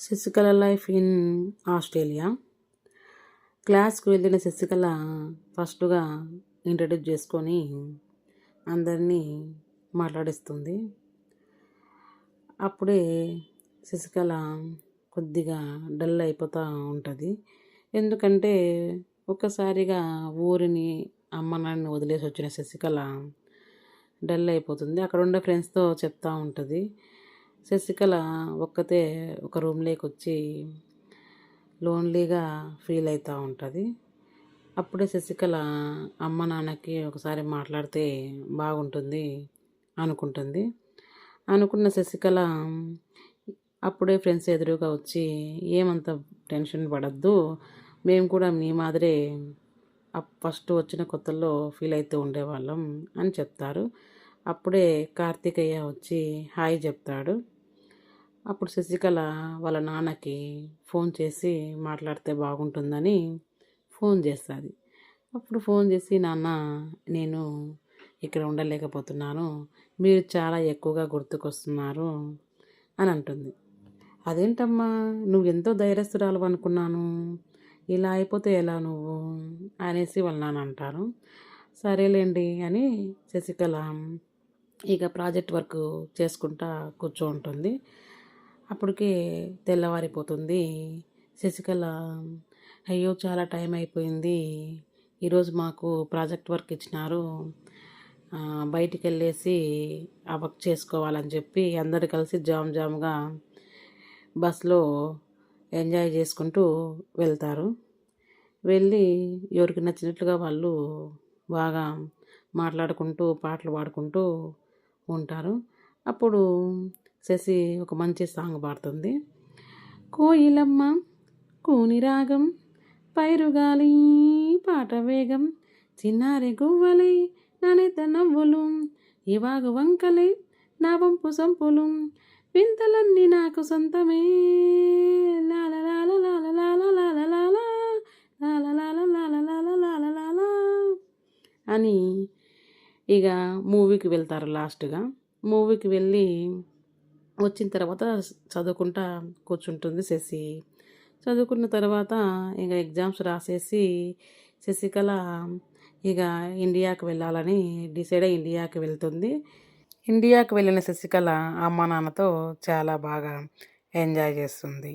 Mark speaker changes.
Speaker 1: Sasikala life in Australia. క్లాస్కి వెళ్ళిన శశికళ ఫస్ట్గా ఇంట్రడ్యూస్ చేసుకొని అందరినీ మాట్లాడిస్తుంది. అప్పుడే శశికళ కొద్దిగా డల్ అయిపోతూ ఉంటుంది. ఎందుకంటే ఒక్కసారిగా ఊరిని అమ్మ నాన్నని వదిలేసి వచ్చిన శశికళ డల్ అయిపోతుంది. అక్కడ ఉండే ఫ్రెండ్స్తో చెప్తూ ఉంటుంది. శశికళ ఒక్కతే ఒక రూమ్లోకి వచ్చి లోన్లీగా ఫీల్ అవుతూ ఉంటుంది. అప్పుడే శశికళ అమ్మ నాన్నకి ఒకసారి మాట్లాడితే బాగుంటుంది అనుకుంటుంది. అనుకున్న శశికళ అప్పుడే ఫ్రెండ్స్ ఎదురుగా వచ్చి ఏమంత టెన్షన్ పడద్దు, మేము కూడా మీ మాదిరే ఫస్ట్ వచ్చిన కొత్తల్లో ఫీల్ అవుతూ ఉండేవాళ్ళం అని చెప్తారు. అప్పుడే కార్తికేయ వచ్చి హాయ్ చెప్తాడు. అప్పుడు శశికళ వాళ్ళ నాన్నకి ఫోన్ చేసి మాట్లాడితే బాగుంటుందని ఫోన్ చేస్తుంది. అప్పుడు ఫోన్ చేసి నాన్న, నేను ఇక్కడ ఉండలేకపోతున్నాను, మీరు చాలా ఎక్కువగా గుర్తుకొస్తున్నారు అని అంటుంది. అదేంటమ్మా, నువ్వు ఎంతో ధైర్యస్తురాలు అనుకున్నాను, ఇలా అయిపోతే ఎలా నువ్వు అనేసి వాళ్ళ నాన్న అంటారు. సరేలేండి అని శశికళ ఇక ప్రాజెక్ట్ వర్క్ చేసుకుంటా కూర్చో ఉంటుంది. అప్పటికే తెల్లవారిపోతుంది. శశికళ అయ్యో చాలా టైం అయిపోయింది, ఈరోజు మాకు ప్రాజెక్ట్ వర్క్ ఇచ్చినారు, బయటికి వెళ్ళేసి ఆ వర్క్ చేసుకోవాలని చెప్పి అందరు కలిసి జామ్గా బస్లో ఎంజాయ్ చేసుకుంటూ వెళ్తారు. వెళ్ళి ఎవరికి నచ్చినట్లుగా వాళ్ళు బాగా మాట్లాడుకుంటూ పాటలు పాడుకుంటూ ఉంటారు. అప్పుడు శశి ఒక మంచి సాంగ్ పాడుతుంది. కోయిలమ్మ కూని రాగం, పైరుగాలి పాట వేగం, చిన్నారి గువ్వలై నానెత నవ్వులు, ఇవాగు వంకలై నా వంపు సంపులు, వింతలన్నీ నాకు సొంతమే అని ఇక మూవీకి వెళ్తారు. లాస్ట్గా మూవీకి వెళ్ళి వచ్చిన తర్వాత చదువుకుంటా కూర్చుంటుంది శశి. చదువుకున్న తర్వాత ఇక ఎగ్జామ్స్ రాసేసి శశికళ ఇక ఇండియాకి వెళ్ళాలని డిసైడ్ అయ్యి ఇండియాకి వెళ్తుంది. ఇండియాకి వెళ్ళిన శశికళ అమ్మ నాన్నతో చాలా బాగా ఎంజాయ్ చేస్తుంది.